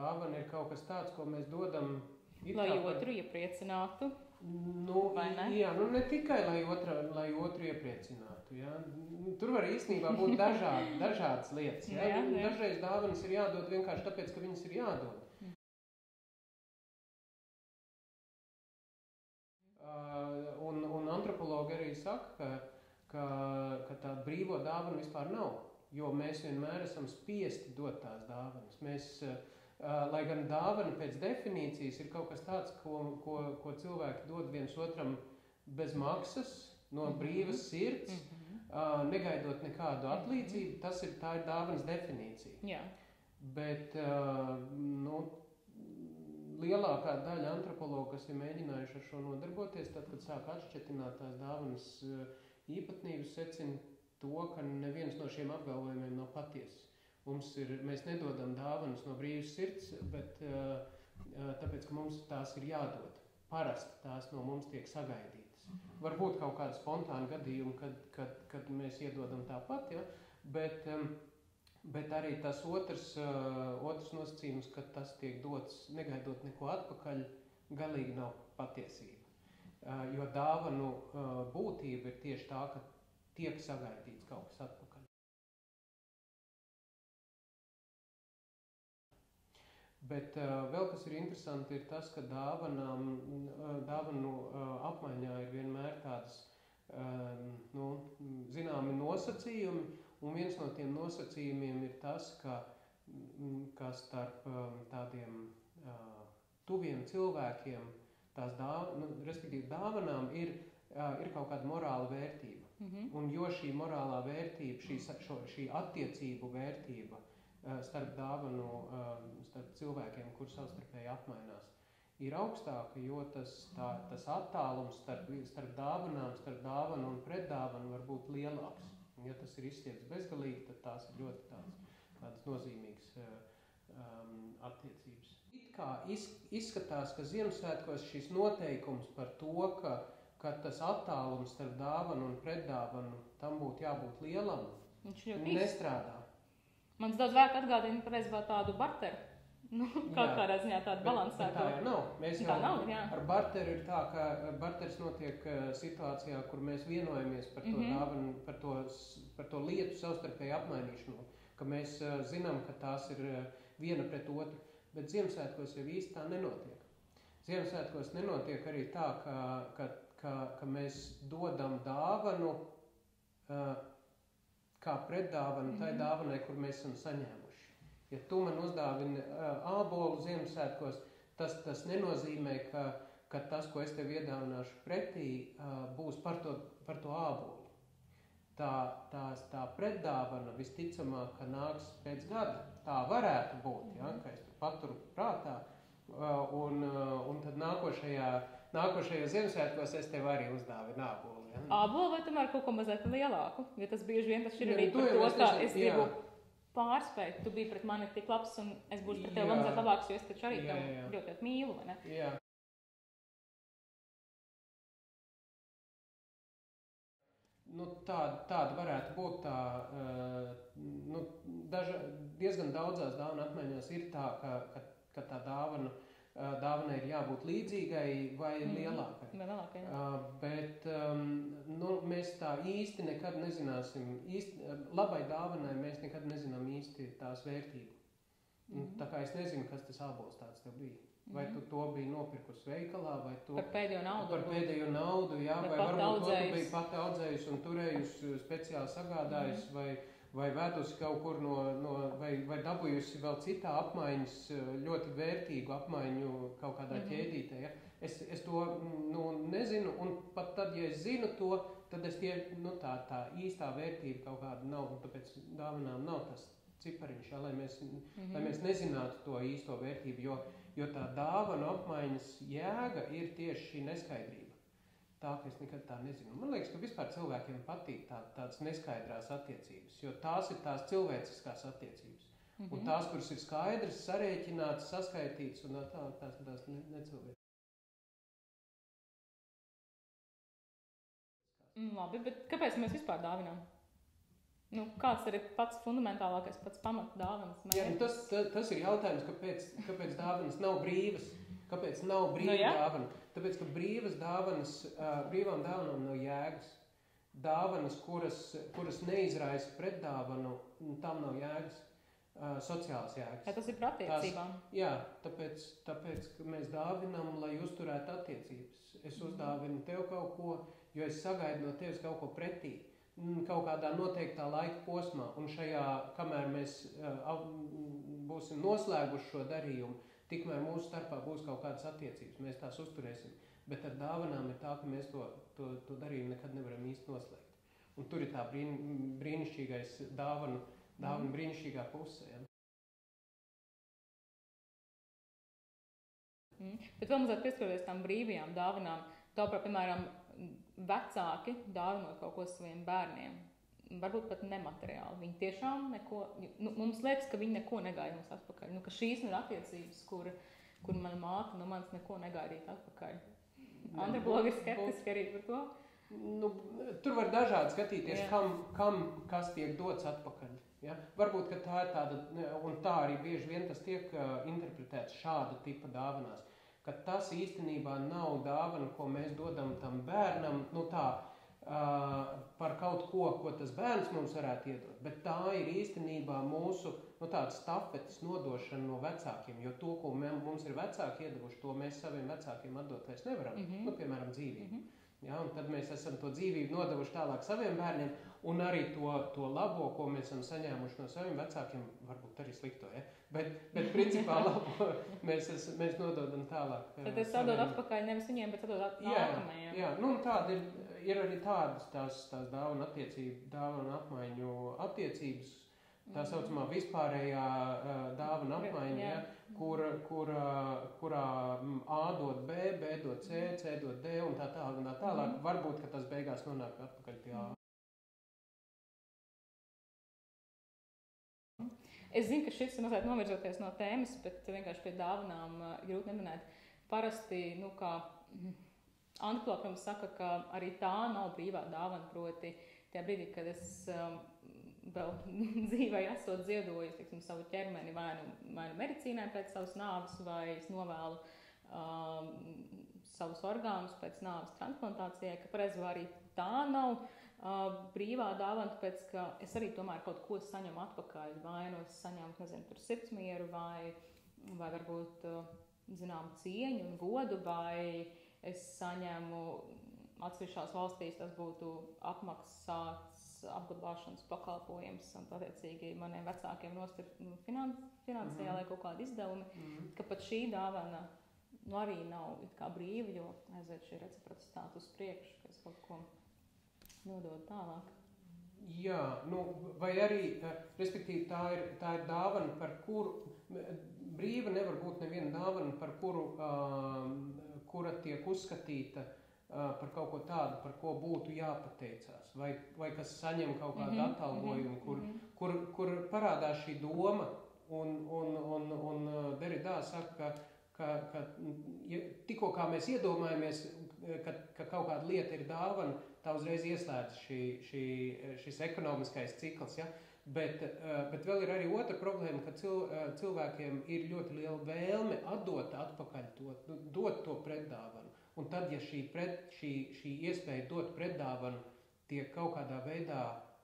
Dāvana ir kaut kas tāds, ko mēs dodam Lai otru iepriecinātu. Jā, ne tikai, lai otru iepriecinātu. Ja? Tur var īstenībā būt dažādas lietas. Ja? Jā. Dažreiz dāvanas ir jādod vienkārši tāpēc, ka viņas ir jādod. Un antropologi arī saka, ka tā brīvo dāvana vispār nav, jo mēs vienmēr esam spiesti dot tās dāvanas. Lai gan dāvana pēc definīcijas ir kaut kas tāds, ko cilvēki dod viens otram bez maksas, no brīvas sirds, negaidot nekādu atlīdzību, tā ir dāvanas definīcija. Jā. Bet lielākā daļa antropologu, kas ir mēģinājuši ar šo nodarboties, tad, kad sāk atšķetināt tās dāvanas īpatnības, secina to, ka neviens no šiem apgalvojumiem nav patiess. Mēs nedodam dāvanas no brīvas sirds, bet tāpēc, ka mums tās ir jādod. Parasti tās no mums tiek sagaidītas. Varbūt kaut kāda spontāna gadījuma, kad mēs iedodam tāpat, ja? Bet arī tas otrs nosacījums, ka tas tiek dots negaidot neko atpakaļ, galīgi nav patiesība. Jo dāvanu būtība ir tieši tā, ka tiek sagaidīts kaut kas atpakaļ. Bet vēl kas ir interesanti, ir tas, ka dāvanu apmaiņā ir vienmēr tādas zināmi nosacījumi, un viens no tiem nosacījumiem ir tas, ka starp tādiem tuviem cilvēkiem respektīvi dāvanām ir kaut kāda morāla vērtība. Un jo šī morālā vērtība, šī attiecību vērtība starp cilvēkiem, kur savstarpēji apmainās, ir augstāka, jo tas attālums starp dāvanu un pretdāvanu var būt lielāks. Ja tas ir izstiepts bezgalīgi, tad tās ir ļoti tādas nozīmīgas attiecības. It kā izskatās, ka Ziemassvētkos šis noteikums par to, ka tas attālums starp dāvanu un pretdāvanu tam būtu jābūt lielam, nestrādā. Mums daudz vairāk atgādina pareizībā tādu barteru. Kaut kādā ziņā tādu balansētu. Bet tā jau nav. Jā. Ar barteru ir tā, ka barteris notiek situācijā, kur mēs vienojamies par to dāvanu, par to lietu savstarpēju apmainīšanu, ka mēs zinām, ka tās ir viena pret otru, bet Ziemassvētkos jau īsti tā nenotiek. Ziemassvētkos nenotiek arī tā, ka mēs dodam dāvanu kā pretdāvanu tai dāvanai, kur mēs esam saņēmuši. Ja tu man uzdāvini ābolu Ziemassvētkos, tas nenozīmē, ka tas, ko es tev iedāvināšu pretī, būs par to ābolu. Tā pretdāvana visticamāk, ka nāks pēc gada. Tā varētu būt, ja, ka es paturu prātā, un tad nākošajos Ziemassvētkos es tev arī uzdāvinu ābolu. Ja? Ābolu vai tomēr kaut ko mazliet lielāku? Jo tas bieži vien tas ir arī par to, ka es gribu pārspēt. Tu biji pret mani tik labs, un es būšu pret tevi mazliet labāks, jo es taču arī tev ļoti mīlu, vai ne? Jā. Tāda varētu būt diezgan daudzās dāvana apmaiņās ir tā, ka tā dāvana ir jābūt līdzīgai vai lielākai. Vai lielākai, jā. Bet mēs tā īsti nekad nezināsim, labai dāvanai mēs nekad nezinām īsti tās vērtību. Tā kā es nezinu, kas tas ābols tāds tev bija. Vai tu to biji nopirkusi veikalā, vai tu... Par pēdējo naudu, jā, vai varbūt to tu biji pati audzējusi un turējusi speciāli sagādājusi, vai vedusi kaut kur vai dabūjusi vēl citā apmaiņas, ļoti vērtīgu apmaiņu kaut kādā ķēdītē. Ja? Es to nezinu, un pat tad, ja es zinu to, tad tā īstā vērtība kaut kāda nav, un tāpēc dāvanām nav tas cipariņš, ja, lai mēs nezinātu to īsto vērtību, jo tā dāvanu apmaiņas jēga ir tieši šī neskaidrība. Tā, ka es nekad tā nezinu. Man liekas, ka vispār cilvēkiem patīk tādas neskaidrās attiecības, jo tās ir tās cilvēciskās attiecības. Un tās, kuras ir skaidras, sarēķinātas, saskaitītas, un tās necilvēciskas. Labi, bet kāpēc mēs vispār dāvinām? Kāds ir pats fundamentālākais, pats pamata dāvanas mērķis? Jā, tas ir jautājums, kāpēc dāvanas nav brīvas. Kāpēc nav brīva dāvana? Tāpēc, ka brīvām dāvanām nav jēgas. Dāvanas, kuras neizraisa pret dāvanu, tam nav jēgas. Sociāls jēgas. Ja tas ir par attiecībām? Jā, tāpēc, ka mēs dāvinam, lai uzturētu attiecības. Es uzdāvinu tev kaut ko, jo es sagaidu no tevis kaut ko pretī. Kaut kādā noteiktā laika posmā. Un šajā, kamēr mēs būsim noslēguši šo darījumu, tikmēr mūsu starpā būs kaut kādas attiecības. Mēs tās uzturēsim. Bet ar dāvanām ir tā, ka mēs to darījumu nekad nevaram īsti noslēgt. Un tur ir tā brīnišķīgais dāvana brīnišķīgā puse. Ja? Bet vēl mazliet pieskarties tām brīvajām dāvanām. Tāpēc, piemēram, vecāki dāvinot kaut ko saviem bērniem, varbūt pat nemateriāli. Viņi tiešām neko, mums liekas, ka viņi neko negaida mums atpakaļ. Ka šīs ir attiecības, kur mana māte no manis neko negaidīt atpakaļ. Antropologi ir skeptiski arī par to. Tur var dažādi skatīties, kam kas tiek dots atpakaļ. Ja? Varbūt, ka tā ir tāda, un tā arī bieži vien tas tiek interpretēts šāda tipa dāvanās, ka tas īstenībā nav dāvana, ko mēs dodam tam bērnam, par kaut ko tas bērns mums varētu iedot, bet tā ir īstenībā mūsu tāda stafetes nodošana no vecākiem, jo to, ko mums ir vecāki iedevuši, to mēs saviem vecākiem atdot vairs nevaram, piemēram, dzīvību. Ja, un tad mēs esam to dzīvību nodevuši tālāk saviem bērniem, un arī to labo, ko mēs esam saņēmuši no saviem vecākiem, varbūt arī slikto, ja? Bet principā labo mēs nododam tālāk. Tad es atdod atpakaļ nevis viņiem, bet atdod nākamajiem. Jā, tāda ir arī tādas tās dāvana apmaiņu attiecības, tā saucamā vispārējā dāvana apmaiņa, ja, kurā A dod B, B dod C, C dod D un tā tālāk. Varbūt, ka tas beigās nonāk atpakaļ pie A. Es zinu, ka šis ir mazliet novirzoties no tēmas, bet vienkārši pie dāvanām grūti neminēt. Parasti, kā antropologi, protams, saka, ka arī tā nav brīvā dāvana, proti tajā brīdī, kad es vēl dzīvē esot ziedojis, savu ķermeni vai nu medicīnai pēc savas nāves, vai es novēlu savus orgānus pēc nāves transplantācijai, ka pareizi arī tā nav brīvā dāvana, tāpēc, ka es arī tomēr kaut ko saņemu atpakaļ, vai nu es saņemu, sirdsmieru, vai varbūt, cieņu un godu, vai es saņemu atsevišķās valstīs, tas būtu apmaksāts apglabāšanas pakalpojums, un attiecīgi maniem vecākiem finansiālai kaut kādi izdevumi, ka pat šī dāvana arī nav it kā brīva, jo aiziet šī reciprocitāte uz priekšu, ka es kaut ko nodod tālāk. Jā, vai arī, respektīvi, tā ir dāvana, par kuru, brīva nevar būt neviena dāvana, par kura tiek uzskatīta par kaut ko tādu, par ko būtu jāpateicās, vai kas saņem kaut kādu atalgojumu, kur parādās šī doma, un Derrida saka, ka tikko kā mēs iedomājamies, ka kaut kāda lieta ir dāvana, tā uzreiz ieslēdz šis ekonomiskais cikls, ja? Bet vēl ir arī otra problēma, ka cilvēkiem ir ļoti liela vēlme atdot atpakaļ dot to pretdāvanu. Un tad, ja šī iespēja dot pretdāvanu tiek kaut kādā veidā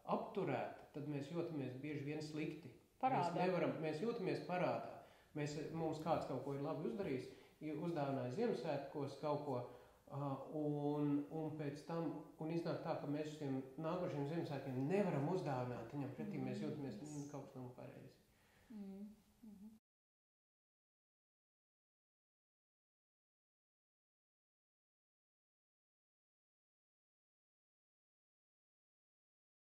apturēta, tad mēs jūtamies bieži vien slikti. Mēs jūtamies parādā. Mums kāds kaut ko ir labi uzdarījis, uzdāvinājis Ziemassvētkos kaut ko, un pēc tam, un iznāk tā, ka mēs šiem nākošiem Ziemassvētkiem nevaram uzdāvināt, viņam pretī mēs jūtamies kaut kas nav pareizi.